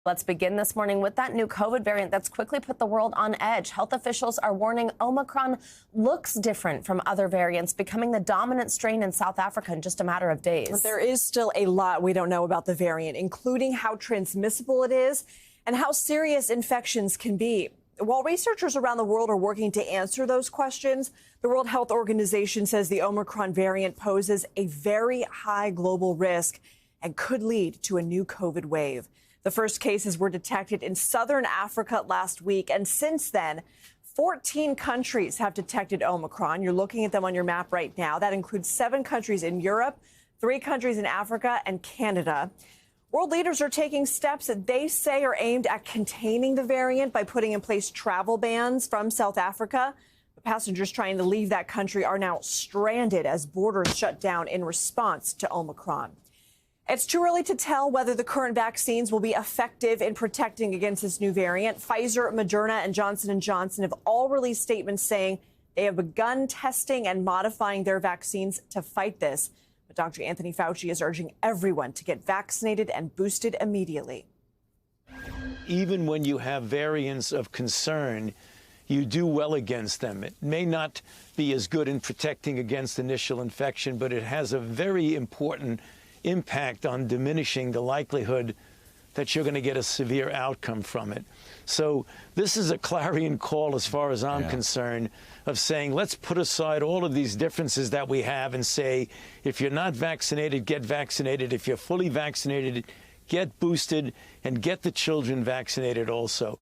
Let's begin this morning with that new COVID variant that's quickly put the world on edge. Health officials are warning Omicron looks different from other variants, becoming the dominant strain in South Africa in just a matter of days. But there is still a lot we don't know about the variant, including how transmissible it is and how serious infections can be. While researchers around the world are working to answer those questions, the World Health Organization says the Omicron variant poses a very high global risk and could lead to a new COVID wave. The first cases were detected in southern Africa last week, and since then, 14 countries have detected Omicron. You're looking at them on your map right now. That includes 7 countries in Europe, 3 countries in Africa, and Canada. World leaders are taking steps that they say are aimed at containing the variant by putting in place travel bans from South Africa. The passengers trying to leave that country are now stranded as borders shut down in response to Omicron. It's too early to tell whether the current vaccines will be effective in protecting against this new variant. Pfizer, Moderna, and Johnson & Johnson have all released statements saying they have begun testing and modifying their vaccines to fight this. But Dr. Anthony Fauci is urging everyone to get vaccinated and boosted immediately. Even when you have variants of concern, you do well against them. It may not be as good in protecting against initial infection, but it has a very important impact on diminishing the likelihood that you're going to get a severe outcome from it. So this is a clarion call, as far as I'm concerned, of saying, let's put aside all of these differences that we have and say, if you're not vaccinated, get vaccinated. If you're fully vaccinated, get boosted, and get the children vaccinated also.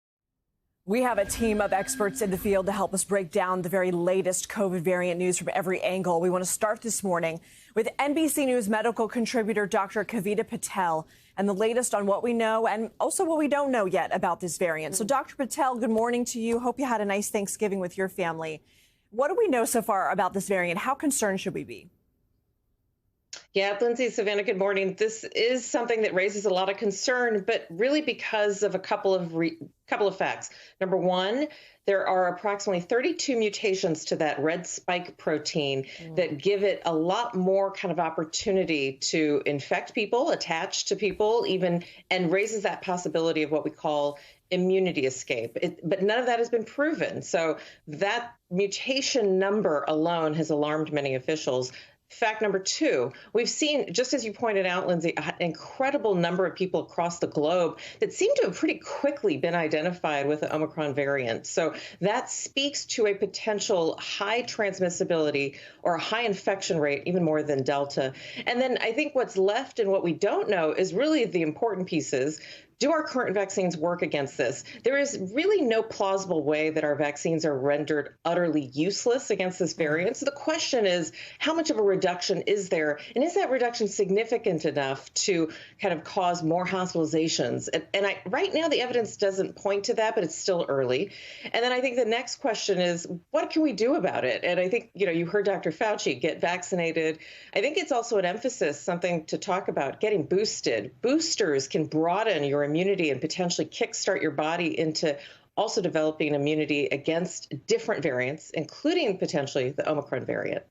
We have a team of experts in the field to help us break down the very latest COVID variant news from every angle. We want to start this morning with NBC News medical contributor Dr. Kavita Patel and the latest on what we know and also what we don't know yet about this variant. So, Dr. Patel, good morning to you. Hope you had a nice Thanksgiving with your family. What do we know so far about this variant? How concerned should we be? Yeah, Lindsay, Savannah, good morning. This is something that raises a lot of concern, but really because of a couple of facts. Number one, there are approximately 32 mutations to that red spike protein that give it a lot more kind of opportunity to infect people, attach to people, even, and raises that possibility of what we call immunity escape. But none of that has been proven. So that mutation number alone has alarmed many officials. Fact number two, we've seen, just as you pointed out, Lindsay, an incredible number of people across the globe that seem to have pretty quickly been identified with the Omicron variant. So that speaks to a potential high transmissibility or a high infection rate, even more than Delta. And then I think what's left and what we don't know is really the important pieces. Do our current vaccines work against this? There is really no plausible way that our vaccines are rendered utterly useless against this variant. So the question is, how much of a reduction is there? And is that reduction significant enough to kind of cause more hospitalizations? Right now, the evidence doesn't point to that, but it's still early. And then I think the next question is, what can we do about it? And I think, you heard Dr. Fauci, get vaccinated. I think it's also an emphasis, something to talk about, getting boosted. Boosters can broaden your immunity and potentially kickstart your body into also developing immunity against different variants, including potentially the Omicron variant.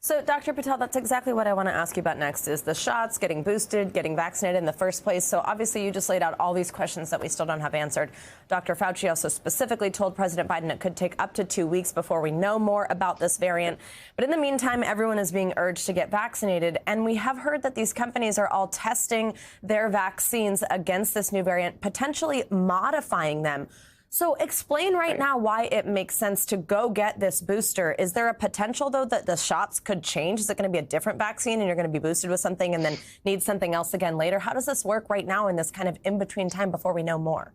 So, Dr. Patel, that's exactly what I want to ask you about next is the shots, getting boosted, getting vaccinated in the first place. So obviously you just laid out all these questions that we still don't have answered. Dr. Fauci also specifically told President Biden it could take up to 2 weeks before we know more about this variant. But in the meantime, everyone is being urged to get vaccinated. And we have heard that these companies are all testing their vaccines against this new variant, potentially modifying them. So explain right now why it makes sense to go get this booster. Is there a potential, though, that the shots could change? Is it going to be a different vaccine and you're going to be boosted with something and then need something else again later? How does this work right now in this kind of in-between time before we know more?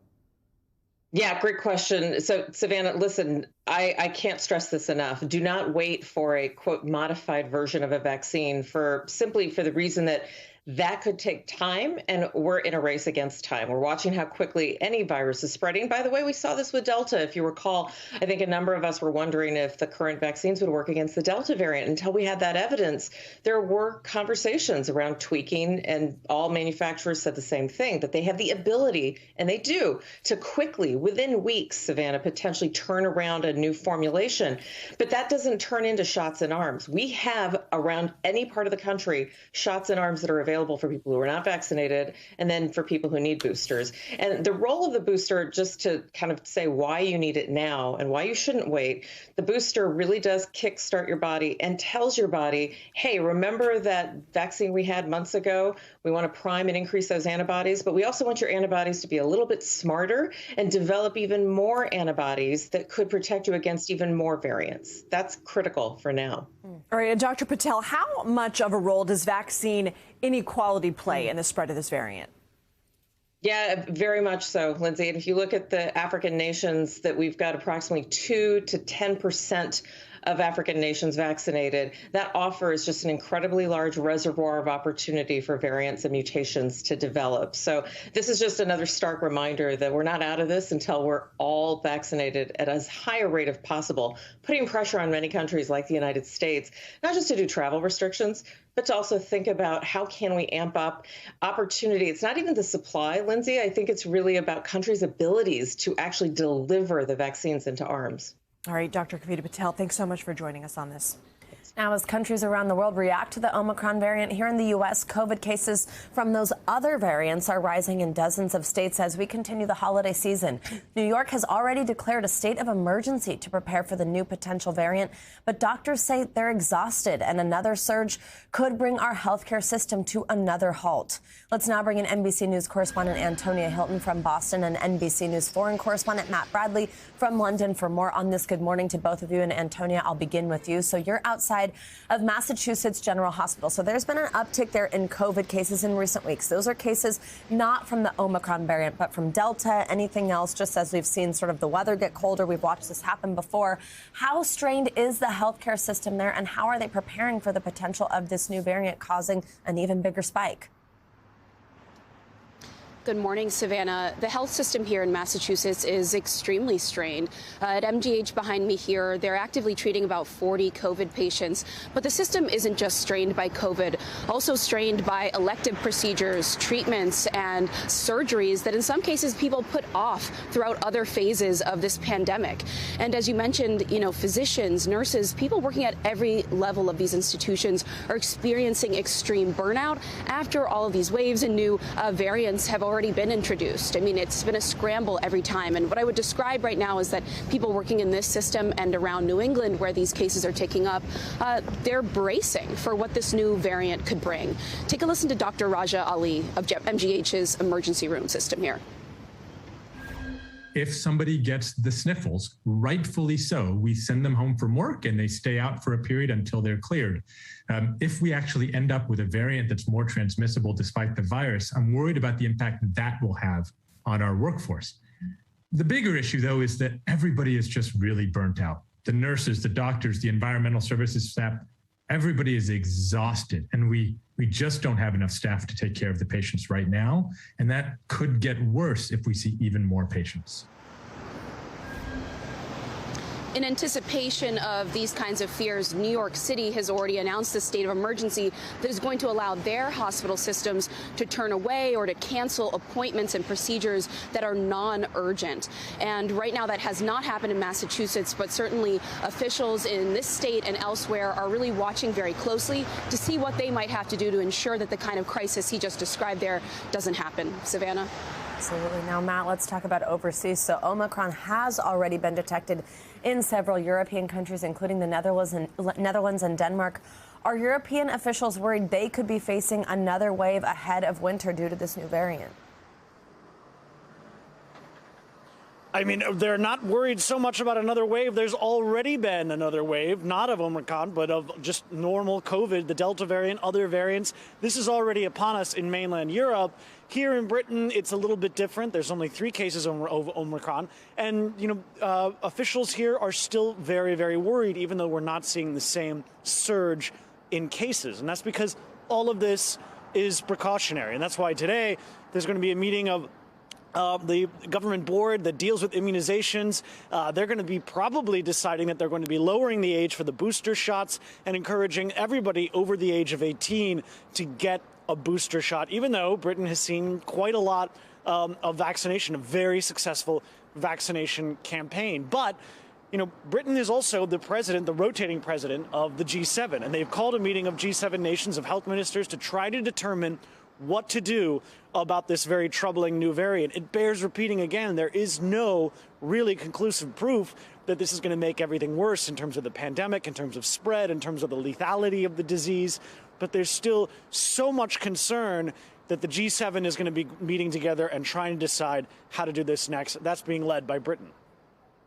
Yeah, great question. So, Savannah, listen, I can't stress this enough. Do not wait for a, quote, modified version of a vaccine simply for the reason that could take time, and we're in a race against time. We're watching how quickly any virus is spreading. By the way, we saw this with Delta. If you recall, I think a number of us were wondering if the current vaccines would work against the Delta variant. Until we had that evidence, there were conversations around tweaking, and all manufacturers said the same thing, that they have the ability, and they do, to quickly, within weeks, Savannah, potentially turn around a new formulation. But that doesn't turn into shots in arms. We have, around any part of the country, shots in arms that are available available for people who are not vaccinated, and then for people who need boosters. And the role of the booster, just to kind of say why you need it now and why you shouldn't wait, the booster really does kickstart your body and tells your body, hey, remember that vaccine we had months ago? We want to prime and increase those antibodies, but we also want your antibodies to be a little bit smarter and develop even more antibodies that could protect you against even more variants. That's critical for now. All right, Dr. Patel, how much of a role does vaccine inequality play in the spread of this variant? Yeah, very much so, Lindsay. And if you look at the African nations, that we've got approximately 2 to 10% of African nations vaccinated, that offers just an incredibly large reservoir of opportunity for variants and mutations to develop. So this is just another stark reminder that we're not out of this until we're all vaccinated at as high a rate as possible, putting pressure on many countries like the United States, not just to do travel restrictions, but to also think about how can we amp up opportunity. It's not even the supply, Lindsay. I think it's really about countries' abilities to actually deliver the vaccines into arms. All right, Dr. Kavita Patel, thanks so much for joining us on this. Now, as countries around the world react to the Omicron variant, here in the U.S., COVID cases from those other variants are rising in dozens of states as we continue the holiday season. New York has already declared a state of emergency to prepare for the new potential variant, but doctors say they're exhausted and another surge could bring our healthcare system to another halt. Let's now bring in NBC News correspondent Antonia Hilton from Boston and NBC News foreign correspondent Matt Bradley from London for more on this. Good morning to both of you. And Antonia, I'll begin with you. So you're outside of Massachusetts General Hospital. So there's been an uptick there in COVID cases in recent weeks. Those are cases not from the Omicron variant, but from Delta, anything else, just as we've seen sort of the weather get colder. We've watched this happen before. How strained is the healthcare system there, and how are they preparing for the potential of this new variant causing an even bigger spike? Good morning, Savannah. The health system here in Massachusetts is extremely strained. At MGH behind me here, they're actively treating about 40 COVID patients. But the system isn't just strained by COVID, also strained by elective procedures, treatments, and surgeries that in some cases people put off throughout other phases of this pandemic. And as you mentioned, physicians, nurses, people working at every level of these institutions are experiencing extreme burnout after all of these waves and new variants have already been introduced. I mean, it's been a scramble every time. And what I would describe right now is that people working in this system and around New England, where these cases are taking up, they're bracing for what this new variant could bring. Take a listen to Dr. Raja Ali of MGH's emergency room system here. If somebody gets the sniffles, rightfully so, we send them home from work and they stay out for a period until they're cleared. If we actually end up with a variant that's more transmissible despite the virus, I'm worried about the impact that will have on our workforce. The bigger issue, though, is that everybody is just really burnt out. The nurses, the doctors, the environmental services staff, everybody is exhausted, and we just don't have enough staff to take care of the patients right now, and that could get worse if we see even more patients. In anticipation of these kinds of fears, New York City has already announced a state of emergency that is going to allow their hospital systems to turn away or to cancel appointments and procedures that are non-urgent. And right now that has not happened in Massachusetts, but certainly officials in this state and elsewhere are really watching very closely to see what they might have to do to ensure that the kind of crisis he just described there doesn't happen. Savannah? Absolutely. Now, Matt, let's talk about overseas. So Omicron has already been detected in several European countries, including the Netherlands and Denmark. Are European officials worried they could be facing another wave ahead of winter due to this new variant? I mean, they're not worried so much about another wave. There's already been another wave, not of Omicron, but of just normal COVID, the Delta variant, other variants. This is already upon us in mainland Europe. Here in Britain, it's a little bit different. There's only 3 cases of Omicron. And, officials here are still very, very worried, even though we're not seeing the same surge in cases. And that's because all of this is precautionary. And that's why today there's going to be a meeting of the government board that deals with immunizations. They're going to be probably deciding that they're going to be lowering the age for the booster shots and encouraging everybody over the age of 18 to get a booster shot, even though Britain has seen quite a lot of vaccination, a very successful vaccination campaign. But Britain is also the rotating president of the G7, and they've called a meeting of G7 nations of health ministers to try to determine what to do about this very troubling new variant. It bears repeating again, there is no really conclusive proof that this is going to make everything worse in terms of the pandemic, in terms of spread, in terms of the lethality of the disease. But there's still so much concern that the G7 is going to be meeting together and trying to decide how to do this next. That's being led by Britain.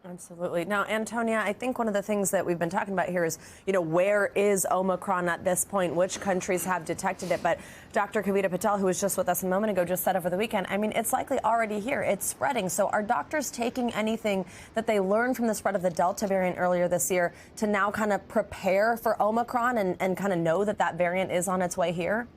Absolutely. Now, Antonia, I think one of the things that we've been talking about here is, where is Omicron at this point? Which countries have detected it? But Dr. Kavita Patel, who was just with us a moment ago, just said over the weekend, it's likely already here. It's spreading. So are doctors taking anything that they learned from the spread of the Delta variant earlier this year to now kind of prepare for Omicron and kind of know that variant is on its way here?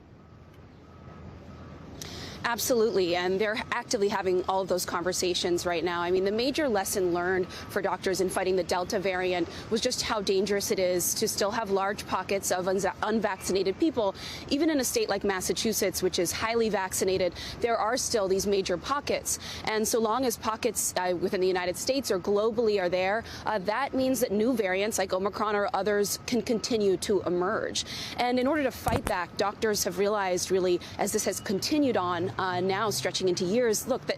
Absolutely, and they're actively having all of those conversations right now. The major lesson learned for doctors in fighting the Delta variant was just how dangerous it is to still have large pockets of unvaccinated people. Even in a state like Massachusetts, which is highly vaccinated, there are still these major pockets. And so long as pockets within the United States or globally are there, that means that new variants like Omicron or others can continue to emerge. And in order to fight back, doctors have realized, really, as this has continued on, now stretching into years, look, that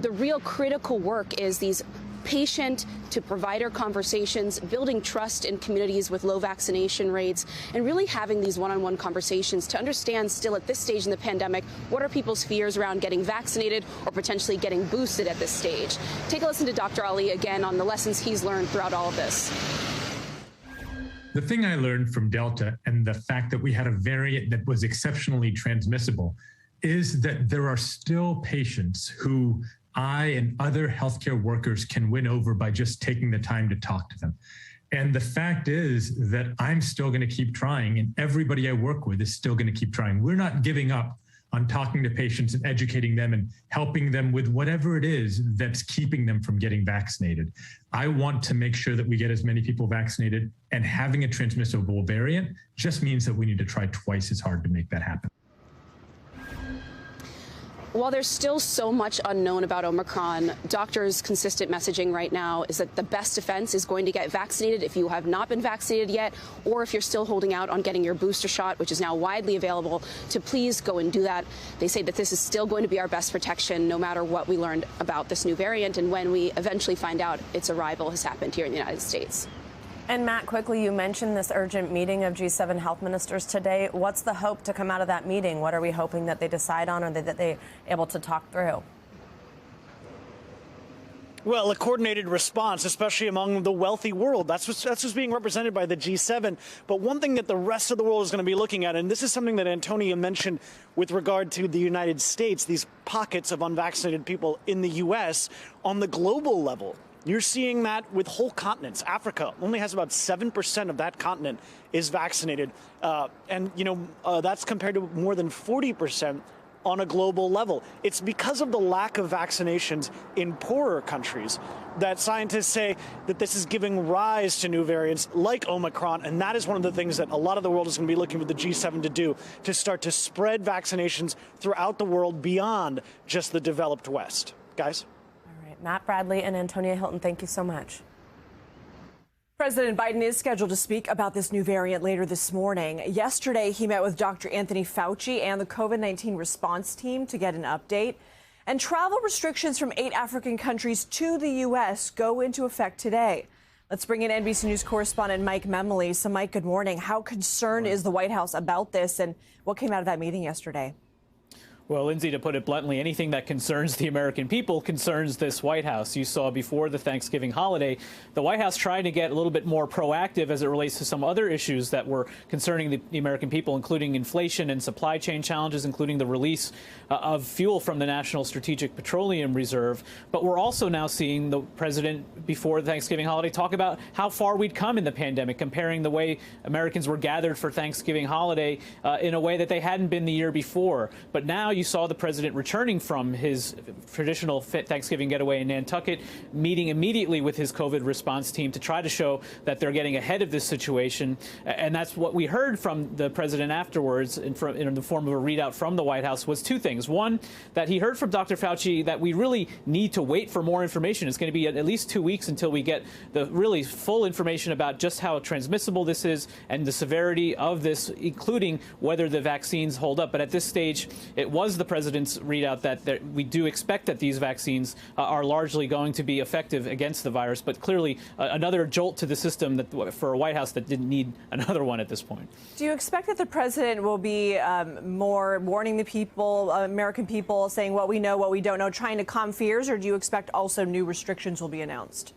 the real critical work is these patient to provider conversations, building trust in communities with low vaccination rates, and really having these one-on-one conversations to understand still at this stage in the pandemic, what are people's fears around getting vaccinated or potentially getting boosted at this stage. Take a listen to Dr. Ali again on the lessons he's learned throughout all of this. The thing I learned from Delta and the fact that we had a variant that was exceptionally transmissible is that there are still patients who I and other healthcare workers can win over by just taking the time to talk to them. And the fact is that I'm still going to keep trying, and everybody I work with is still going to keep trying. We're not giving up on talking to patients and educating them and helping them with whatever it is that's keeping them from getting vaccinated. I want to make sure that we get as many people vaccinated, and having a transmissible variant just means that we need to try twice as hard to make that happen. While there's still so much unknown about Omicron, doctors' consistent messaging right now is that the best defense is going to get vaccinated if you have not been vaccinated yet, or if you're still holding out on getting your booster shot, which is now widely available, to please go and do that. They say that this is still going to be our best protection no matter what we learned about this new variant and when we eventually find out its arrival has happened here in the United States. And Matt, quickly, you mentioned this urgent meeting of G7 health ministers today. What's the hope to come out of that meeting? What are we hoping that they decide on, or that they're able to talk through? Well, a coordinated response, especially among the wealthy world. That's what's being represented by the G7. But one thing that the rest of the world is going to be looking at, and this is something that Antonia mentioned with regard to the United States, these pockets of unvaccinated people in the U.S. on the global level. You're seeing that with whole continents. Africa only has about 7% of that continent is vaccinated. That's compared to more than 40% on a global level. It's because of the lack of vaccinations in poorer countries that scientists say that this is giving rise to new variants like Omicron. And that is one of the things that a lot of the world is going to be looking for the G7 to do, to start to spread vaccinations throughout the world beyond just the developed West. Guys? Matt Bradley and Antonia Hilton, thank you so much. President Biden is scheduled to speak about this new variant later this morning. Yesterday, he met with Dr. Anthony Fauci and the COVID-19 response team to get an update. And travel restrictions from 8 African countries to the U.S. go into effect today. Let's bring in NBC News correspondent Mike Memoli. So, Mike, good morning. How concerned is the White House about this, and what came out of that meeting yesterday? Well, Lindsay, to put it bluntly, anything that concerns the American people concerns this White House. You saw before the Thanksgiving holiday, the White House trying to get a little bit more proactive as it relates to some other issues that were concerning the American people, including inflation and supply chain challenges, including the release of fuel from the National Strategic Petroleum Reserve. But we're also now seeing the president before the Thanksgiving holiday talk about how far we'd come in the pandemic, comparing the way Americans were gathered for Thanksgiving holiday in a way that they hadn't been the year before. But now you saw the president returning from his traditional Thanksgiving getaway in Nantucket, meeting immediately with his COVID response team to try to show that they're getting ahead of this situation. And that's what we heard from the president afterwards in the form of a readout from the White House was two things. One, that he heard from Dr. Fauci that we really need to wait for more information. It's going to be at least 2 weeks until we get the really full information about just how transmissible this is and the severity of this, including whether the vaccines hold up. But at this stage, it was the president's readout that we do expect that these vaccines are largely going to be effective against the virus. But clearly, another jolt to the system that for a White House that didn't need another one at this point. Do you expect that the president will be more warning the people, American people, saying what we know, what we don't know, trying to calm fears, or do you expect also new restrictions will be announced?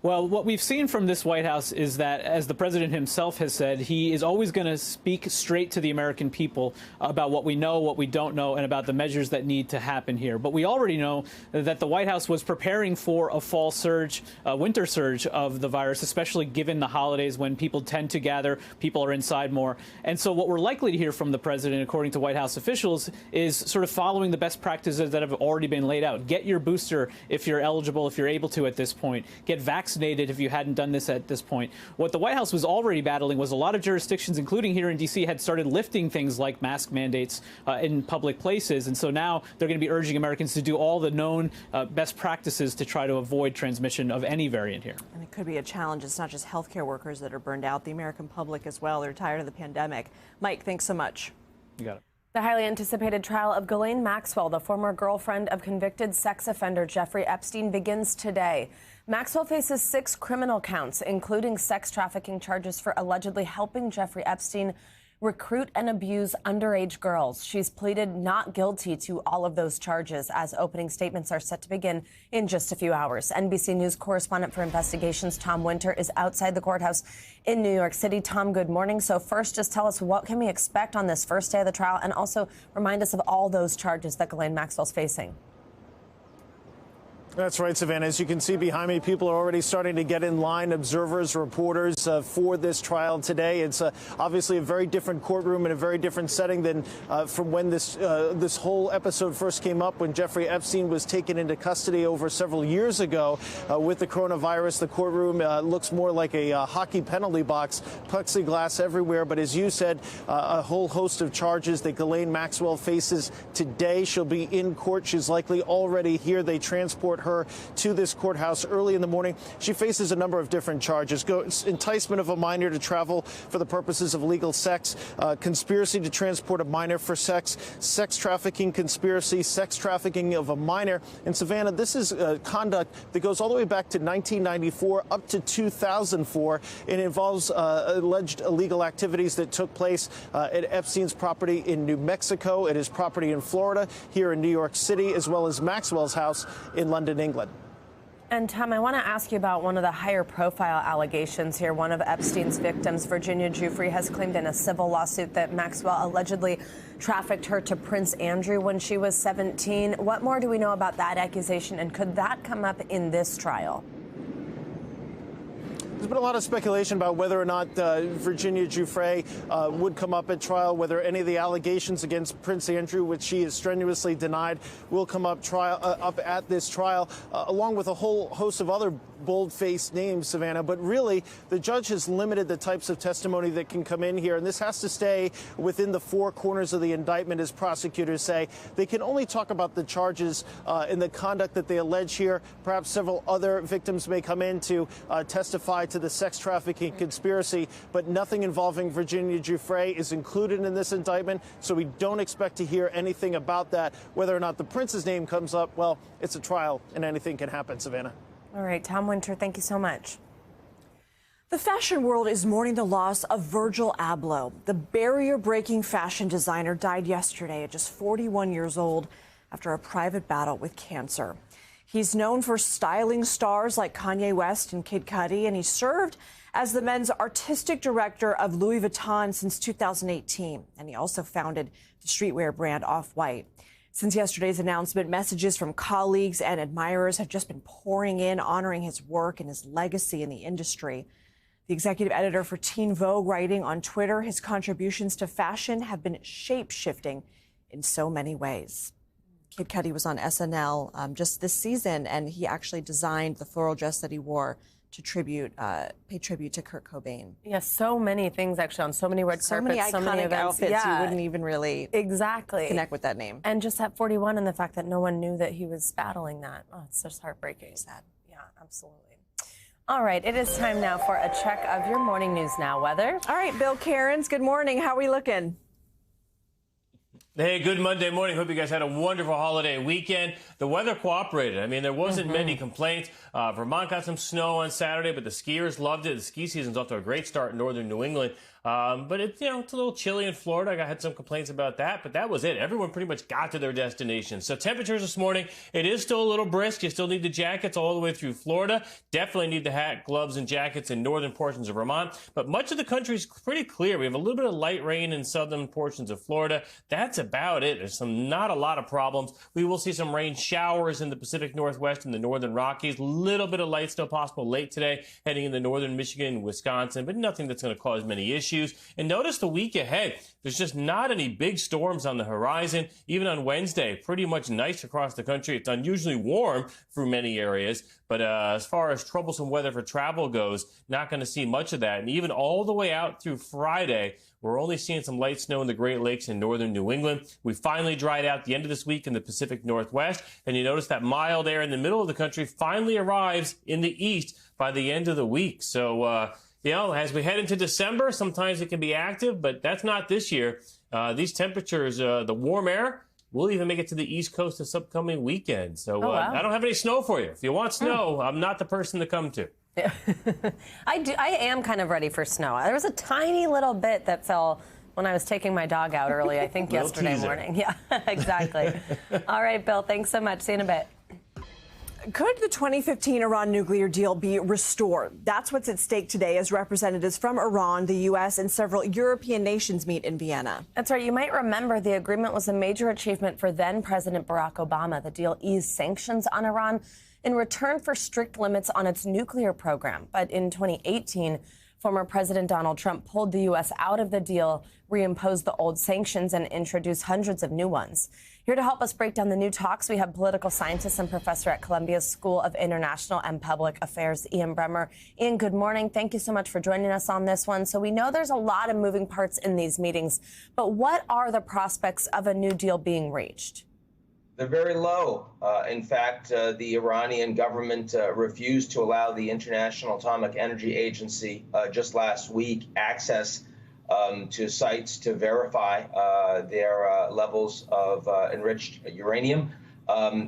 Well, what we've seen from this White House is that, as the president himself has said, he is always going to speak straight to the American people about what we know, what we don't know, and about the measures that need to happen here. But we already know that the White House was preparing for a fall surge, a winter surge of the virus, especially given the holidays when people tend to gather, people are inside more. And so what we're likely to hear from the president, according to White House officials, is sort of following the best practices that have already been laid out. Get your booster if you're eligible, if you're able to at this point. Get vaccinated if you hadn't done this at this point. What the White House was already battling was a lot of jurisdictions, including here in D.C., had started lifting things like mask mandates in public places. And so now they're going to be urging Americans to do all the known best practices to try to avoid transmission of any variant here. And it could be a challenge. It's not just healthcare workers that are burned out, the American public as well. They're tired of the pandemic. Mike, thanks so much. You got it. The highly anticipated trial of Ghislaine Maxwell, the former girlfriend of convicted sex offender Jeffrey Epstein, begins today. Maxwell faces 6 criminal counts, including sex trafficking charges for allegedly helping Jeffrey Epstein recruit and abuse underage girls. She's pleaded not guilty to all of those charges, as opening statements are set to begin in just a few hours. NBC News correspondent for investigations Tom Winter is outside the courthouse in New York City. Tom, good morning. So first, just tell us, what can we expect on this first day of the trial, and also remind us of all those charges that Ghislaine Maxwell's facing. That's right, Savannah. As you can see behind me, people are already starting to get in line, observers, reporters, for this trial today. It's obviously a very different courtroom and a very different setting than from when this whole episode first came up, when Jeffrey Epstein was taken into custody over several years ago with the coronavirus. The courtroom looks more like a hockey penalty box, plexiglass everywhere. But as you said, a whole host of charges that Ghislaine Maxwell faces today. She'll be in court. She's likely already here. They transport her to this courthouse early in the morning. She faces a number of different charges: enticement of a minor to travel for the purposes of illegal sex, conspiracy to transport a minor for sex, sex trafficking conspiracy, sex trafficking of a minor. And Savannah, this is conduct that goes all the way back to 1994 up to 2004. It involves alleged illegal activities that took place at Epstein's property in New Mexico, at his property in Florida, here in New York City, as well as Maxwell's house in London, England. And Tom, I want to ask you about one of the higher profile allegations here. One of Epstein's victims, Virginia Giuffre, has claimed in a civil lawsuit that Maxwell allegedly trafficked her to Prince Andrew when she was 17. What more do we know about that accusation, and could that come up in this trial? There's been a lot of speculation about whether or not Virginia Giuffre would come up at trial, whether any of the allegations against Prince Andrew, which she has strenuously denied, will come up at this trial, along with a whole host of other bold-faced names, Savannah. But really, the judge has limited the types of testimony that can come in here, and this has to stay within the 4 corners of the indictment, as prosecutors say. They can only talk about the charges and the conduct that they allege here. Perhaps several other victims may come in to testify to the sex trafficking conspiracy, but nothing involving Virginia Giuffre is included in this indictment, so we don't expect to hear anything about that. Whether or not the prince's name comes up, well, it's a trial and anything can happen, Savannah. All right, Tom Winter, thank you so much. The fashion world is mourning the loss of Virgil Abloh. The barrier-breaking fashion designer died yesterday at just 41 years old after a private battle with cancer. He's known for styling stars like Kanye West and Kid Cudi, and he served as the men's artistic director of Louis Vuitton since 2018. And he also founded the streetwear brand Off-White. Since yesterday's announcement, messages from colleagues and admirers have just been pouring in, honoring his work and his legacy in the industry. The executive editor for Teen Vogue writing on Twitter, his contributions to fashion have been shape-shifting in so many ways. Kid Cudi was on SNL just this season, and he actually designed the floral dress that he wore to pay tribute to Kurt Cobain. Yeah, so many things actually on so many red carpets, so many iconic events. outfits. Yeah. You wouldn't even really connect with that name. And just at 41, and the fact that no one knew that he was battling that. Oh, it's just heartbreaking. Sad. Yeah, absolutely. All right, it is time now for a check of your morning news now weather. All right, Bill Cairns, good morning. How are we looking? Hey, good Monday morning. Hope you guys had a wonderful holiday weekend. The weather cooperated. I mean, there wasn't many complaints. Vermont got some snow on Saturday, but the skiers loved it. The ski season's off to a great start in northern New England. But it's a little chilly in Florida. I had some complaints about that, but that was it. Everyone pretty much got to their destination. So temperatures this morning, it is still a little brisk. You still need the jackets all the way through Florida. Definitely need the hat, gloves, and jackets in northern portions of Vermont. But much of the country is pretty clear. We have a little bit of light rain in southern portions of Florida. That's about it. There's not a lot of problems. We will see some rain showers in the Pacific Northwest and the northern Rockies. Little bit of light still possible late today, heading into northern Michigan and Wisconsin, but nothing that's going to cause many issues. And notice the week ahead, there's just not any big storms on the horizon. Even on Wednesday, pretty much nice across the country. It's unusually warm through many areas, but as far as troublesome weather for travel goes, not going to see much of that. And even all the way out through Friday, we're only seeing some light snow in the Great Lakes and northern New England. We finally dried out the end of this week in the Pacific Northwest. And you notice that mild air in the middle of the country finally arrives in the east by the end of the week. So, as we head into December, sometimes it can be active, but that's not this year. These temperatures, the warm air, will even make it to the East Coast this upcoming weekend. So wow. I don't have any snow for you. If you want snow, I'm not the person to come to. Yeah. I am kind of ready for snow. There was a tiny little bit that fell when I was taking my dog out early, I think yesterday morning. Yeah, exactly. All right, Bill, thanks so much. See you in a bit. Could the 2015 Iran nuclear deal be restored? That's what's at stake today as representatives from Iran, the U.S., and several European nations meet in Vienna. That's right. You might remember the agreement was a major achievement for then-President Barack Obama. The deal eased sanctions on Iran in return for strict limits on its nuclear program. But in 2018, former President Donald Trump pulled the U.S. out of the deal, reimposed the old sanctions, and introduced hundreds of new ones. Here to help us break down the new talks, we have political scientist and professor at Columbia's School of International and Public Affairs, Ian Bremmer. Ian, good morning. Thank you so much for joining us on this one. So we know there's a lot of moving parts in these meetings, but what are the prospects of a new deal being reached? They're very low. In fact, the Iranian government refused to allow the International Atomic Energy Agency just last week access to sites to verify their levels of enriched uranium.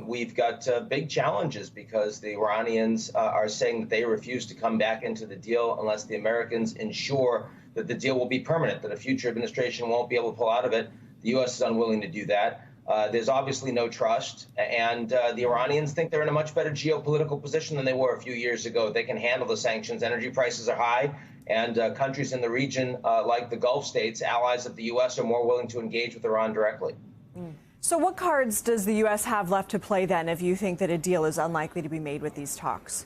We've got big challenges because the Iranians are saying that they refuse to come back into the deal unless the Americans ensure that the deal will be permanent, that a future administration won't be able to pull out of it. The U.S. is unwilling to do that. There's obviously no trust, and the Iranians think they're in a much better geopolitical position than they were a few years ago. They can handle the sanctions. Energy prices are high, and countries in the region, like the Gulf states, allies of the U.S., are more willing to engage with Iran directly. So what cards does the U.S. have left to play then if you think that a deal is unlikely to be made with these talks?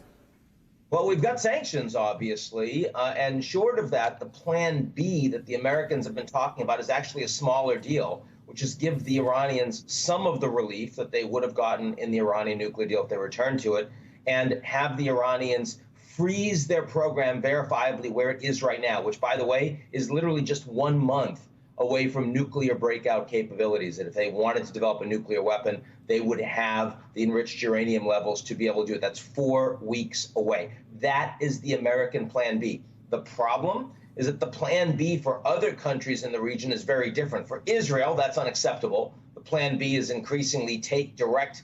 Well, we've got sanctions, obviously, and short of that, the plan B that the Americans have been talking about is actually a smaller deal, which is give the Iranians some of the relief that they would have gotten in the Iranian nuclear deal if they returned to it, and have the Iranians freeze their program verifiably where it is right now, which, by the way, is literally just 1 month away from nuclear breakout capabilities. And if they wanted to develop a nuclear weapon, they would have the enriched uranium levels to be able to do it. That's 4 weeks away. That is the American plan B. The problem is that the plan B for other countries in the region is very different. For Israel, that's unacceptable. The plan B is increasingly take direct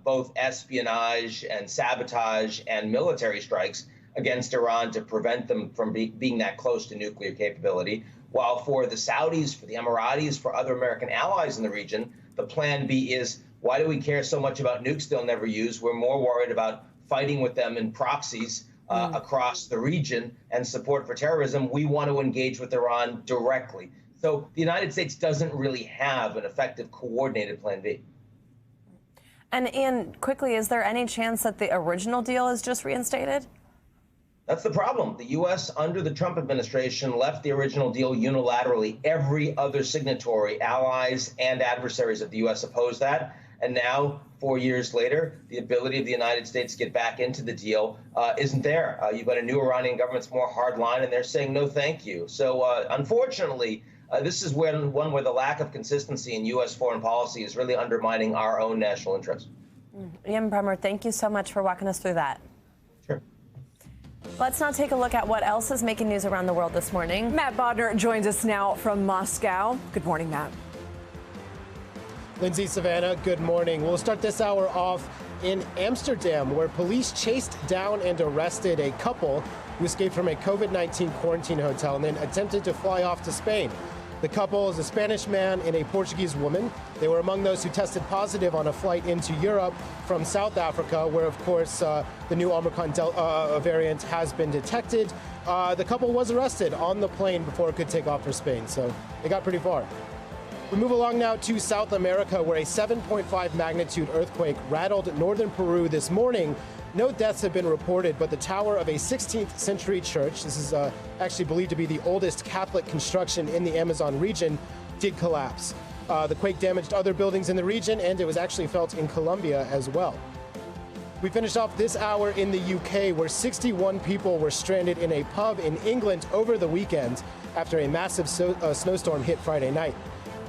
both espionage and sabotage and military strikes against Iran to prevent them from being that close to nuclear capability. While for the Saudis, for the Emiratis, for other American allies in the region, the plan B is, why do we care so much about nukes they'll never use? We're more worried about fighting with them in proxies across the region and support for terrorism. We want to engage with Iran directly. So the United States doesn't really have an effective coordinated plan B. And Ian, quickly, is there any chance that the original deal is just reinstated? That's the problem. The U.S. under the Trump administration left the original deal unilaterally. Every other signatory, allies and adversaries of the U.S. opposed that. And now, 4 years later, the ability of the United States to get back into the deal isn't there. You've got a new Iranian government that's more hardline, and they're saying no thank you. So unfortunately, this is one where the lack of consistency in U.S. foreign policy is really undermining our own national interest. Ian Bremmer, thank you so much for walking us through that. Sure. Let's now take a look at what else is making news around the world this morning. Matt Bodner joins us now from Moscow. Good morning, Matt. Lindsay, Savannah, good morning. We'll start this hour off in Amsterdam, where police chased down and arrested a couple who escaped from a COVID-19 quarantine hotel and then attempted to fly off to Spain. The couple is a Spanish man and a Portuguese woman. They were among those who tested positive on a flight into Europe from South Africa, where, of course, the new Omicron variant has been detected. The couple was arrested on the plane before it could take off for Spain, so they got pretty far. We move along now to South America, where a 7.5 magnitude earthquake rattled northern Peru this morning. No deaths have been reported, but the tower of a 16th century church, this is actually believed to be the oldest Catholic construction in the Amazon region, did collapse. The quake damaged other buildings in the region, and it was actually felt in Colombia as well. We finished off this hour in the UK, where 61 people were stranded in a pub in England over the weekend after a massive snowstorm hit Friday night.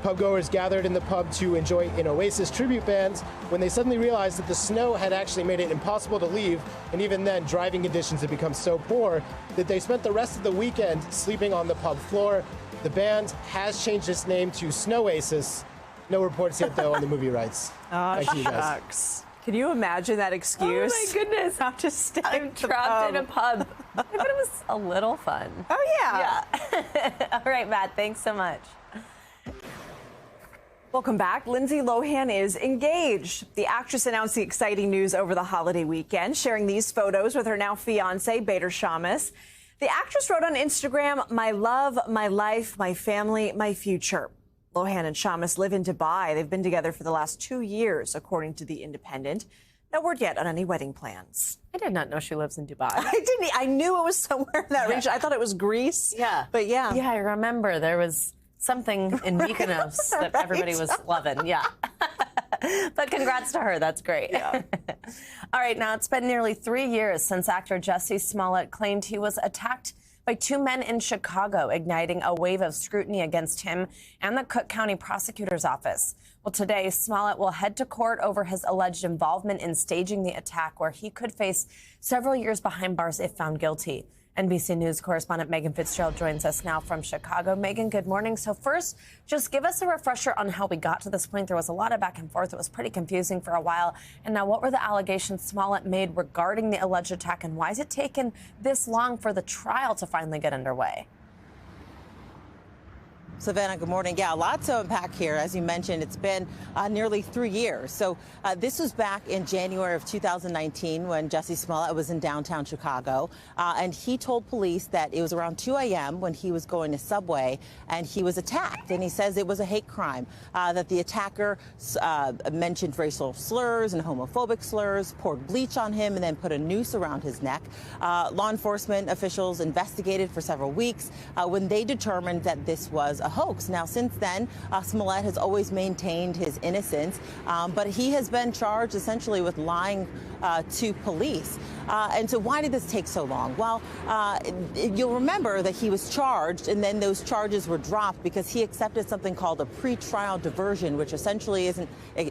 Pubgoers gathered in the pub to enjoy an Oasis tribute band when they suddenly realized that the snow had actually made it impossible to leave, and even then, driving conditions had become so poor that they spent the rest of the weekend sleeping on the pub floor. The band has changed its name to Snowasis. No reports yet, though, on the movie rights. Oh, Thank you, guys. shucks. Can you imagine that excuse? Oh, my goodness. I'm just staying I'm trapped in a pub. I thought it was a little fun. Oh, yeah. Yeah. All right, Matt, thanks so much. Welcome back. Lindsay Lohan is engaged. The actress announced the exciting news over the holiday weekend, sharing these photos with her now fiancé, Bader Shamus. The actress wrote on Instagram, "My love, my life, my family, my future." Lohan and Shamus live in Dubai. They've been together for the last 2 years, according to The Independent. No word yet on any wedding plans. I did not know she lives in Dubai. I knew it was somewhere in that region. I thought it was Greece. Yeah. But yeah. Yeah, I remember there was something in Mykonos that everybody was loving. Yeah. But congrats to her. That's great. Yeah. All right. Now, it's been nearly 3 years since actor Jussie Smollett claimed he was attacked by 2 men in Chicago, igniting a wave of scrutiny against him and the Cook County Prosecutor's Office. Well, today, Smollett will head to court over his alleged involvement in staging the attack, where he could face several years behind bars if found guilty. NBC News correspondent Megan Fitzgerald joins us now from Chicago. Megan, good morning. So first, just give us a refresher on how we got to this point. There was a lot of back and forth. It was pretty confusing for a while. And now, what were the allegations Smollett made regarding the alleged attack, and why has it taken this long for the trial to finally get underway? Savannah, good morning. Yeah, lots to unpack here. As you mentioned, it's been nearly 3 years. So this was back in January of 2019 when Jussie Smollett was in downtown Chicago. And he told police that it was around 2 a.m. when he was going to Subway and he was attacked. And he says it was a hate crime, that the attacker mentioned racial slurs and homophobic slurs, poured bleach on him, and then put a noose around his neck. Law enforcement officials investigated for several weeks when they determined that this was a hoax. Now, since then, Smollett has always maintained his innocence, but he has been charged essentially with lying to police. And so why did this take so long? Well, you'll remember that he was charged and then those charges were dropped because he accepted something called a pretrial diversion, which essentially isn't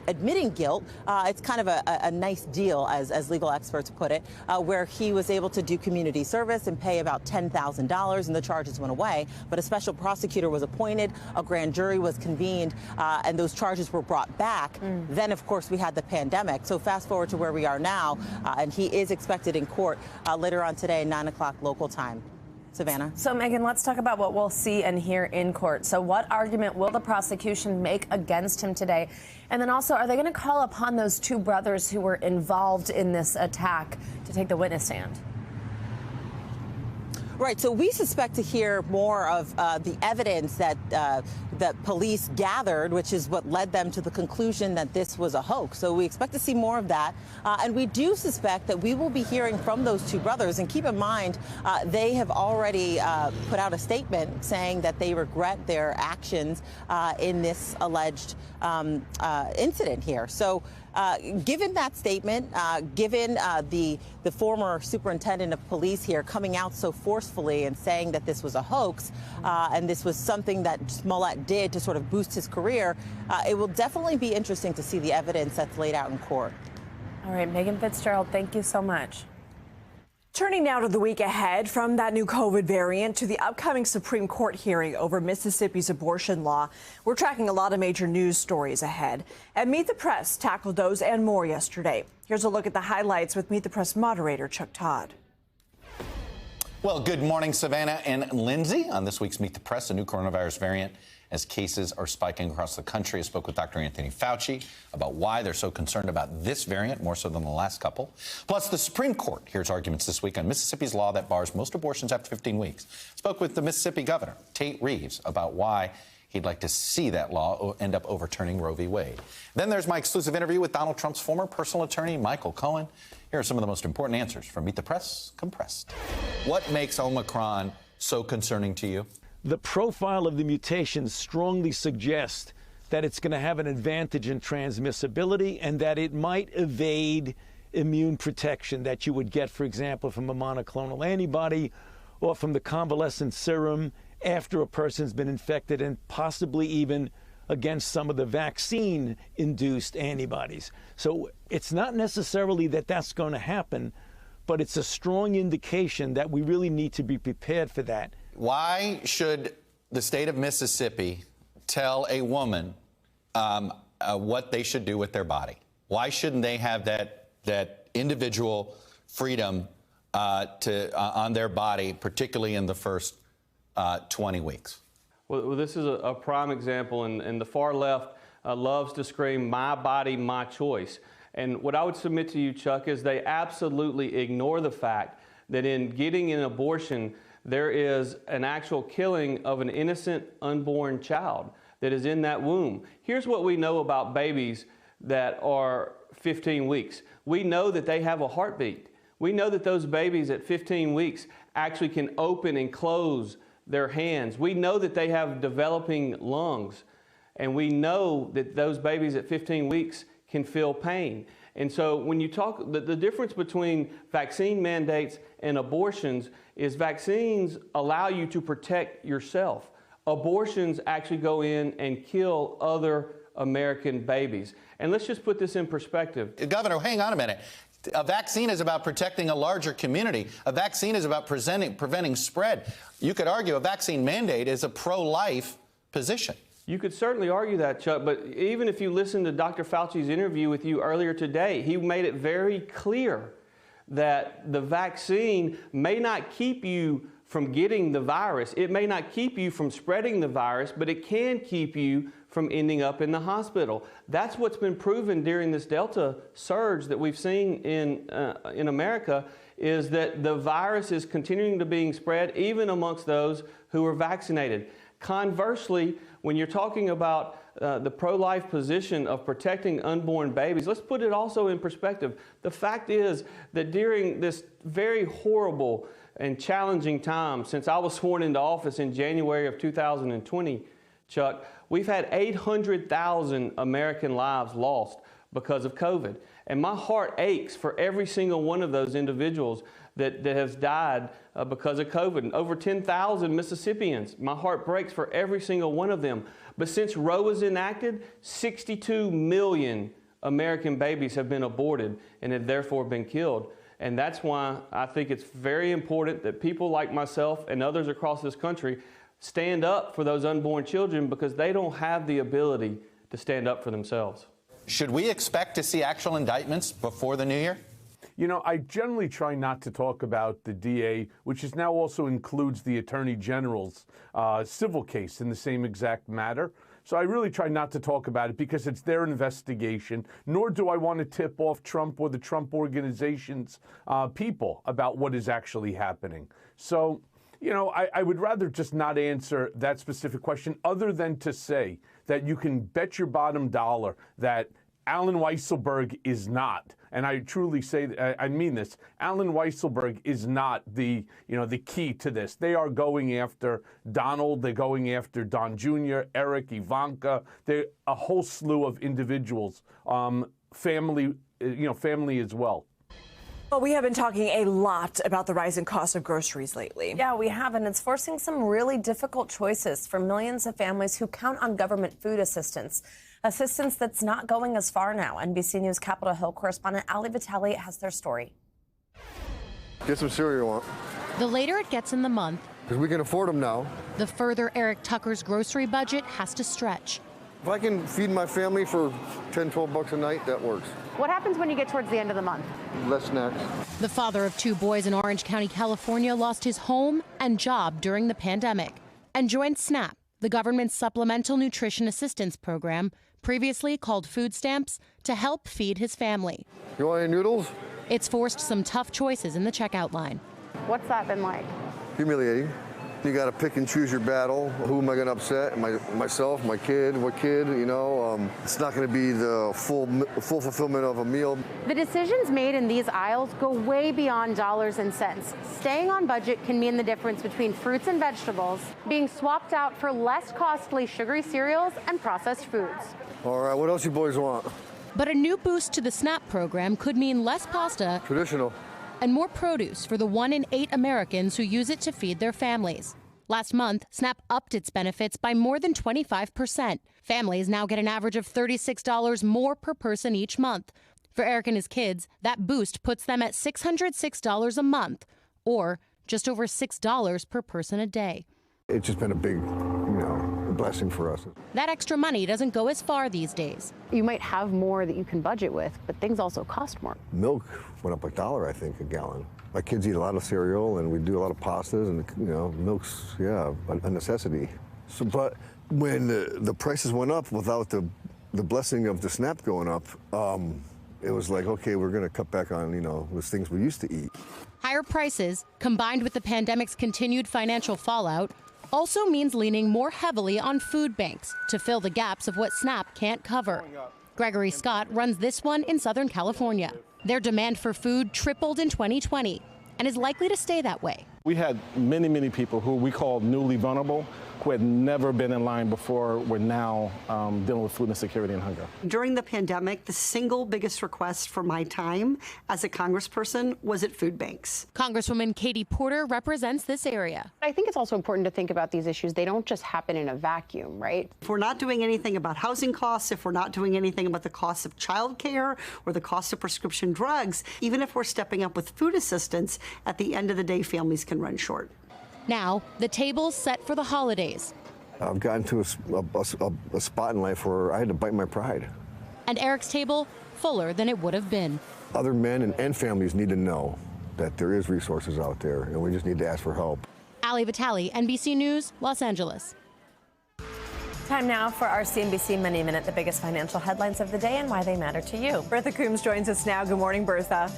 admitting guilt. It's kind of a nice deal, as legal experts put it, where he was able to do community service and pay about $10,000 and the charges went away. But a special prosecutor was appointed, a grand jury was convened, and those charges were brought back. Then, of course, we had the pandemic. So fast forward to where we are now, and he is expected in court later on today, 9 o'clock local time. Savannah. So, Megan, let's talk about what we'll see and hear in court. So what argument will the prosecution make against him today? And then also, are they going to call upon those 2 brothers who were involved in this attack to take the witness stand? Right. So we suspect to hear more of the evidence that that police gathered, which is what led them to the conclusion that this was a hoax. So we expect to see more of that. And we do suspect that we will be hearing from those two brothers. And keep in mind, they have already put out a statement saying that they regret their actions in this alleged incident here. So given that statement, given the former superintendent of police here coming out so forcefully and saying that this was a hoax and this was something that Smollett did to sort of boost his career, it will definitely be interesting to see the evidence that's laid out in court. All right, Megan Fitzgerald, thank you so much. Turning now to the week ahead, from that new COVID variant to the upcoming Supreme Court hearing over Mississippi's abortion law, we're tracking a lot of major news stories ahead. And Meet the Press tackled those and more yesterday. Here's a look at the highlights with Meet the Press moderator Chuck Todd. Well, good morning, Savannah and Lindsay. On this week's Meet the Press, a new coronavirus variant as cases are spiking across the country. I spoke with Dr. Anthony Fauci about why they're so concerned about this variant, more so than the last couple. Plus, the Supreme Court hears arguments this week on Mississippi's law that bars most abortions after 15 weeks. Spoke with the Mississippi governor, Tate Reeves, about why he'd like to see that law end up overturning Roe v. Wade. Then there's my exclusive interview with Donald Trump's former personal attorney, Michael Cohen. Here are some of the most important answers from Meet the Press Compressed. What makes Omicron so concerning to you? The profile of the mutation strongly suggests that it's going to have an advantage in transmissibility and that it might evade immune protection that you would get, for example, from a monoclonal antibody or from the convalescent serum after a person's been infected, and possibly even against some of the vaccine-induced antibodies. So it's not necessarily that that's going to happen, but it's a strong indication that we really need to be prepared for that. Why should the state of Mississippi tell a woman what they should do with their body? Why shouldn't they have that individual freedom on their body, particularly in the first 20 weeks? Well, this is a prime example, and the far left loves to scream, "My body, my choice." And what I would submit to you, Chuck, is they absolutely ignore the fact that in getting an abortion, there is an actual killing of an innocent unborn child that is in that womb. Here's what we know about babies that are 15 weeks. We know that they have a heartbeat. We know that those babies at 15 weeks actually can open and close their hands. We know that they have developing lungs. And we know that those babies at 15 weeks can feel pain. And so when you talk, the difference between vaccine mandates and abortions is vaccines allow you to protect yourself. Abortions actually go in and kill other American babies. And let's just put this in perspective. Governor, hang on a minute. A vaccine is about protecting a larger community. A vaccine is about preventing spread. You could argue a vaccine mandate is a pro-life position. You could certainly argue that, Chuck, but even if you listen to Dr. Fauci's interview with you earlier today, he made it very clear that the vaccine may not keep you from getting the virus. It may not keep you from spreading the virus, but it can keep you from ending up in the hospital. That's what's been proven during this Delta surge that we've seen in America, is that the virus is continuing to being spread even amongst those who are vaccinated. Conversely, when you're talking about the pro-life position of protecting unborn babies, let's put it also in perspective. The fact is that during this very horrible and challenging time since I was sworn into office in January of 2020, Chuck, we've had 800,000 American lives lost because of COVID. And my heart aches for every single one of those individuals that has died because of COVID. And over 10,000 Mississippians. My heart breaks for every single one of them. But since Roe was enacted, 62 million American babies have been aborted and have therefore been killed. And that's why I think it's very important that people like myself and others across this country stand up for those unborn children, because they don't have the ability to stand up for themselves. Should we expect to see actual indictments before the new year? You know, I generally try not to talk about the DA, which is now also includes the Attorney General's civil case in the same exact matter. So I really try not to talk about it because it's their investigation, nor do I want to tip off Trump or the Trump organization's people about what is actually happening. So You know, I would rather just not answer that specific question other than to say that you can bet your bottom dollar that Alan Weisselberg is not, and I truly say, I mean this, Alan Weisselberg is not the key to this. They are going after Donald, they're going after Don Jr., Eric, Ivanka, they're a whole slew of individuals, family as well. Well, we have been talking a lot about the rising cost of groceries lately. Yeah, we have, and it's forcing some really difficult choices for millions of families who count on government food assistance. Assistance that's not going as far now. NBC News Capitol Hill correspondent Kavita Patel has their story. Get some cereal on. The later it gets in the month, because we can afford them now, the further Eric Tucker's grocery budget has to stretch. If I can feed my family for 10, 12 bucks a night, that works. What happens when you get towards the end of the month? Less snacks. The father of 2 boys in Orange County, California, lost his home and job during the pandemic and joined SNAP, the government's supplemental nutrition assistance program, previously called food stamps, to help feed his family. You want any noodles? It's forced some tough choices in the checkout line. What's that been like? Humiliating. You got to pick and choose your battle. Who am I going to upset? Myself, my kid, what kid? It's not going to be the full fulfillment of a meal. The decisions made in these aisles go way beyond dollars and cents. Staying on budget can mean the difference between fruits and vegetables being swapped out for less costly sugary cereals and processed foods. All right, what else you boys want? But a new boost to the SNAP program could mean less pasta. Traditional. And more produce for the 1 in 8 Americans who use it to feed their families. Last month, SNAP upped its benefits by more than 25%. Families now get an average of $36 more per person each month. For Eric and his kids, that boost puts them at $606 a month, or just over $6 per person a day. It's just been a big, blessing for us. That extra money doesn't go as far these days. You might have more that you can budget with, but things also cost more. Milk went up $1, I think, a gallon. My kids eat a lot of cereal, and we do a lot of pastas, and milk's, a necessity. So, but when the prices went up without the blessing of the SNAP going up, it was like, okay, we're going to cut back on, the things we used to eat. Higher prices, combined with the pandemic's continued financial fallout, also means leaning more heavily on food banks to fill the gaps of what SNAP can't cover. Gregory Scott runs this one in Southern California. Their demand for food tripled in 2020 and is likely to stay that way. We had many, many people who we call newly vulnerable, who had never been in line before, were now dealing with food insecurity and hunger. During the pandemic, the single biggest request for my time as a congressperson was at food banks. Congresswoman Katie Porter represents this area. I think it's also important to think about these issues. They don't just happen in a vacuum, right? If we're not doing anything about housing costs, if we're not doing anything about the cost of childcare or the cost of prescription drugs, even if we're stepping up with food assistance, at the end of the day, families can run short. Now, the table's set for the holidays. I've gotten to a spot in life where I had to bite my pride. And Eric's table fuller than it would have been. Other men and families need to know that there is resources out there, and we just need to ask for help. Kavita Patel, NBC News, Los Angeles. Time now for our CNBC Money Minute, the biggest financial headlines of the day and why they matter to you. Bertha Coombs joins us now. Good morning, Bertha.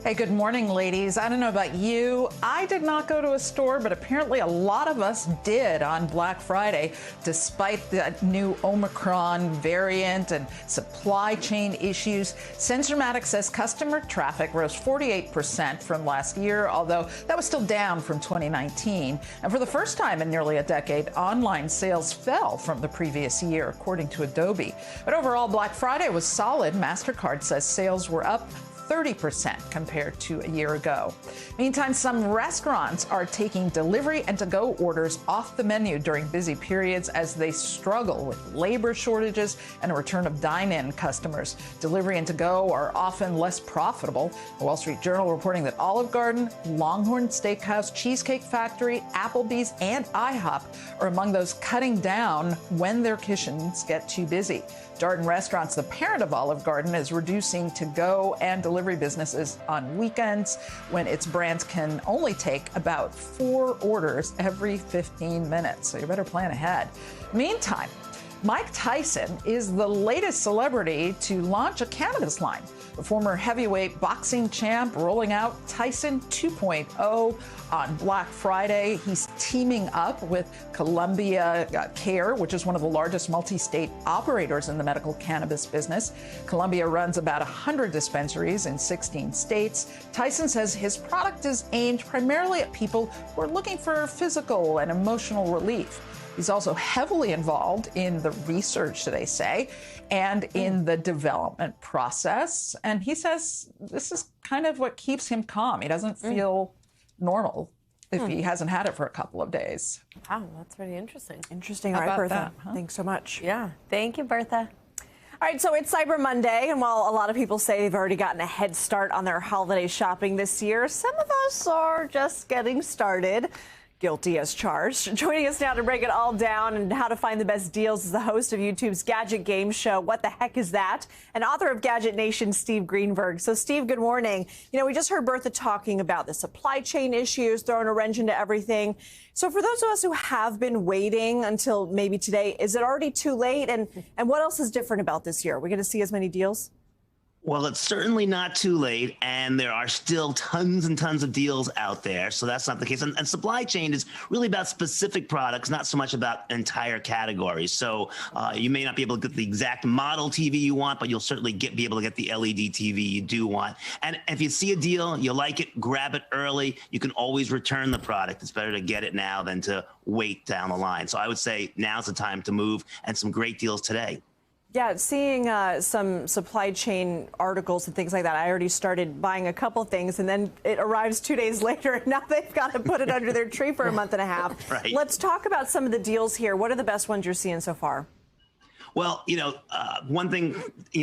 Hey, good morning, ladies. I don't know about you. I did not go to a store, but apparently a lot of us did on Black Friday, despite the new Omicron variant and supply chain issues. Sensormatic says customer traffic rose 48% from last year, although that was still down from 2019. And for the first time in nearly a decade, online sales fell from the previous year, according to Adobe. But overall, Black Friday was solid. MasterCard says sales were up 30% compared to a year ago. Meantime, some restaurants are taking delivery and to-go orders off the menu during busy periods as they struggle with labor shortages and a return of dine-in customers. Delivery and to-go are often less profitable. The Wall Street Journal reporting that Olive Garden, Longhorn Steakhouse, Cheesecake Factory, Applebee's, and IHOP are among those cutting down when their kitchens get too busy. Darden Restaurants, the parent of Olive Garden, is reducing to-go and delivery businesses on weekends when its brands can only take about 4 orders every 15 minutes. So you better plan ahead. Meantime, Mike Tyson is the latest celebrity to launch a cannabis line. The former heavyweight boxing champ rolling out Tyson 2.0 on Black Friday. He's teaming up with Columbia Care, which is one of the largest multi-state operators in the medical cannabis business. Columbia runs about 100 dispensaries in 16 states. Tyson says his product is aimed primarily at people who are looking for physical and emotional relief. He's also heavily involved in the research, they say, and in the development process. And he says this is kind of what keeps him calm. He doesn't feel normal if he hasn't had it for a couple of days. Wow, that's really interesting. Interesting. How All right, about Bertha. that, huh? Thanks so much. Yeah. Thank you, Bertha. All right, so it's Cyber Monday, and while a lot of people say they've already gotten a head start on their holiday shopping this year, some of us are just getting started. Guilty as charged. Joining us now to break it all down and how to find the best deals is the host of YouTube's gadget game show, What the Heck Is That? And author of Gadget Nation, Steve Greenberg. So, Steve, good morning. You know, we just heard Bertha talking about the supply chain issues, throwing a wrench into everything. So for those of us who have been waiting until maybe today, is it already too late? And what else is different about this year? Are we going to see as many deals? Well, it's certainly not too late, and there are still tons and tons of deals out there, so that's not the case. And supply chain is really about specific products, not so much about entire categories. So you may not be able to get the exact model TV you want, but you'll certainly be able to get the LED TV you do want. And if you see a deal, you like it, grab it early. You can always return the product. It's better to get it now than to wait down the line. So I would say now's the time to move, and some great deals today. Yeah, seeing some supply chain articles and things like that. I already started buying a couple things, and then it arrives 2 days later, and now they've got to put it under their tree for a month and a half. Right. Let's talk about some of the deals here. What are the best ones you're seeing so far? Well, one thing,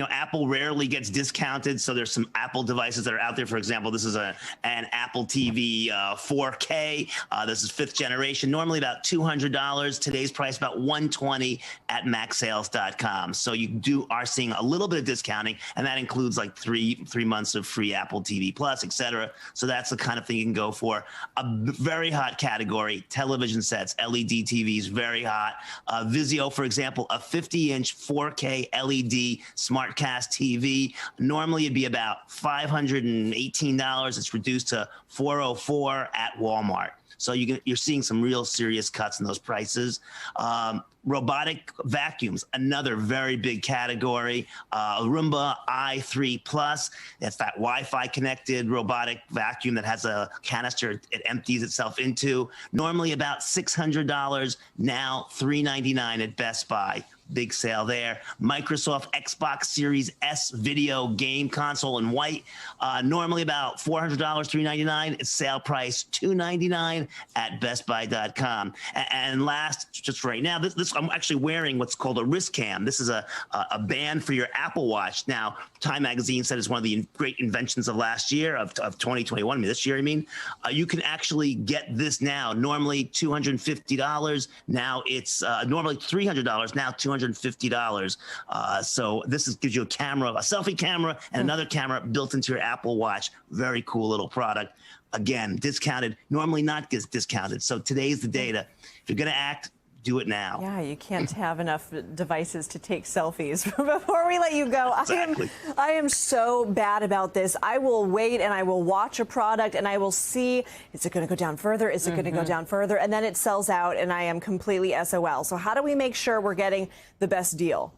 Apple rarely gets discounted. So there's some Apple devices that are out there. For example, this is an Apple TV 4K. This is 5th generation, normally about $200. Today's price about $120 at maxsales.com. So you are seeing a little bit of discounting, and that includes like three months of free Apple TV Plus, et cetera. So that's the kind of thing you can go for. A very hot category, television sets, LED TVs, very hot. Vizio, for example, a 50-inch 4K LED SmartCast TV. Normally it'd be about $518. It's reduced to $404 at Walmart. So you're seeing some real serious cuts in those prices. Robotic vacuums, another very big category. Roomba i3 Plus, that's that Wi-Fi connected robotic vacuum that has a canister it empties itself into. Normally about $600, now $399 at Best Buy. Big sale there. Microsoft Xbox Series S video game console in white. Normally about $400, $399. It's sale price $299 at bestbuy.com. And last, just right now, this I'm actually wearing what's called a wrist cam. This is a band for your Apple Watch. Now, Time Magazine said it's one of the great inventions of last year, of 2021. I mean, this year, I mean. You can actually get this now. Normally $250. Now it's normally $300. Now $250. So this gives you a camera, a selfie camera, and another camera built into your Apple Watch. Very cool little product. Again, discounted, normally not gets discounted. So today's the data. If you're going to act, do it now. Yeah, you can't have enough devices to take selfies. Before we let you go, exactly. I am so bad about this. I will wait and I will watch a product and I will see, is it going to go down further? Is it going to go down further? And then it sells out and I am completely SOL. So how do we make sure we're getting the best deal?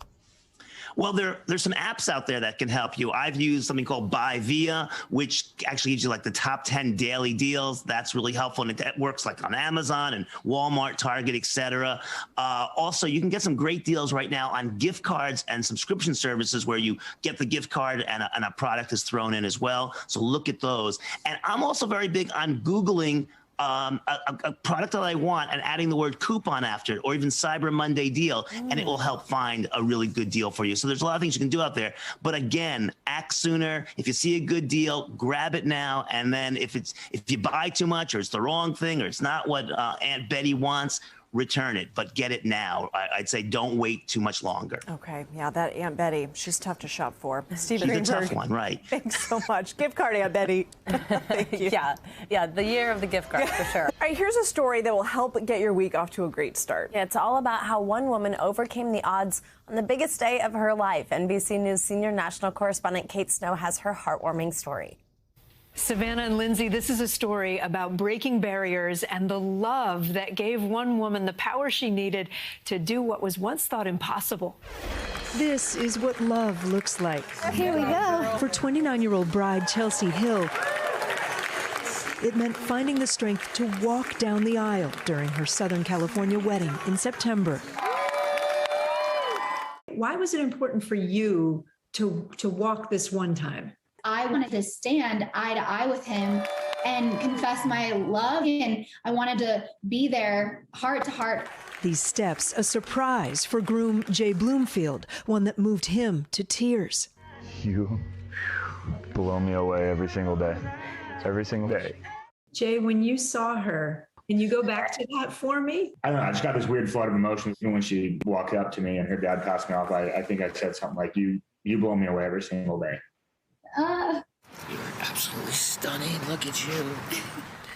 Well, there's some apps out there that can help you. I've used something called Buy Via, which actually gives you like the top 10 daily deals. That's really helpful, and it works like on Amazon and Walmart, Target, etc. Also, you can get some great deals right now on gift cards and subscription services where you get the gift card and a product is thrown in as well. So look at those. And I'm also very big on Googling a product that I want and adding the word coupon after it, or even Cyber Monday deal, and it will help find a really good deal for you. So there's a lot of things you can do out there. But again, act sooner. If you see a good deal, grab it now. And then if you buy too much or it's the wrong thing or it's not what Aunt Betty wants, return it, but get it now. I'd say don't wait too much longer. Okay, yeah, that Aunt Betty, she's tough to shop for. Stephen She's a Greenberg, tough one, right? thanks so much. Gift card, Aunt Betty. Thank you. Yeah, the year of the gift card for sure. All right, here's a story that will help get your week off to a great start. Yeah, it's all about how one woman overcame the odds on the biggest day of her life. NBC News senior national correspondent Kate Snow has her heartwarming story. Savannah and Lindsay, this is a story about breaking barriers and the love that gave one woman the power she needed to do what was once thought impossible. This is what love looks like. Here we go. For 29-year-old bride Chelsea Hill, it meant finding the strength to walk down the aisle during her Southern California wedding in September. Why was it important for you to walk this one time? I wanted to stand eye to eye with him and confess my love, and I wanted to be there heart to heart. These steps, a surprise for groom Jay Bloomfield, one that moved him to tears. You blow me away every single day. Every single day. Jay, when you saw her, can you go back to that for me? I don't know. I just got this weird flood of emotions when she walked up to me and her dad passed me off. I think I said something like, you blow me away every single day. You're absolutely stunning. Look at you.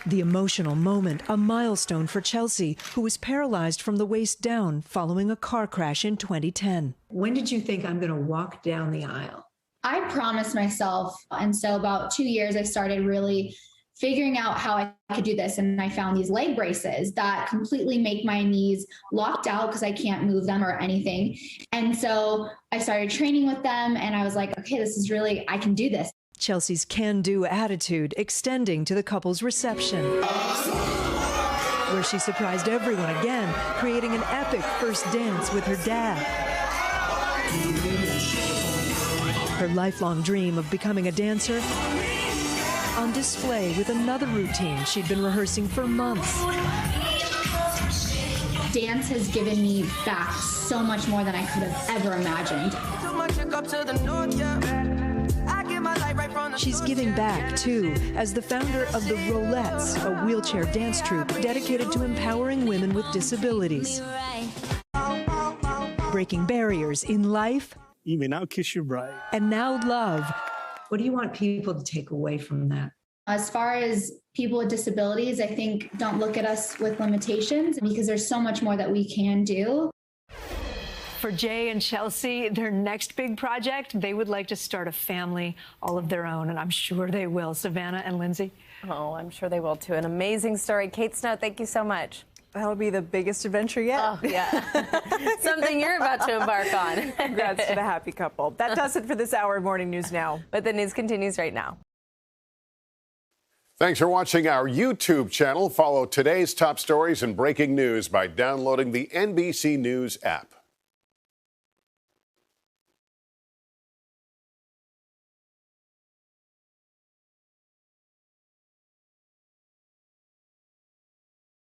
The emotional moment, a milestone for Chelsea, who was paralyzed from the waist down following a car crash in 2010. When did you think I'm going to walk down the aisle? I promised myself, and so about 2 years I started really figuring out how I could do this, and I found these leg braces that completely make my knees locked out because I can't move them or anything. And so I started training with them, and I was like, okay, this is really, I can do this. Chelsea's can-do attitude extending to the couple's reception, where she surprised everyone again, creating an epic first dance with her dad. Her lifelong dream of becoming a dancer on display with another routine she'd been rehearsing for months. Dance has given me back so much more than I could have ever imagined. She's giving back, too, as the founder of the Rolettes, a wheelchair dance troupe dedicated to empowering women with disabilities. Breaking barriers in life. You may now kiss your bride. And now love. What do you want people to take away from that? As far as people with disabilities, I think don't look at us with limitations because there's so much more that we can do. For Jay and Chelsea, their next big project, they would like to start a family all of their own, and I'm sure they will. Savannah and Lindsay. Oh, I'm sure they will, too. An amazing story. Kate Snow, thank you so much. That'll be the biggest adventure yet. Oh, yeah. Something you're about to embark on. Congrats to the happy couple. That does it for this hour of Morning News Now. But the news continues right now. Thanks for watching our YouTube channel. Follow today's top stories and breaking news by downloading the NBC News app.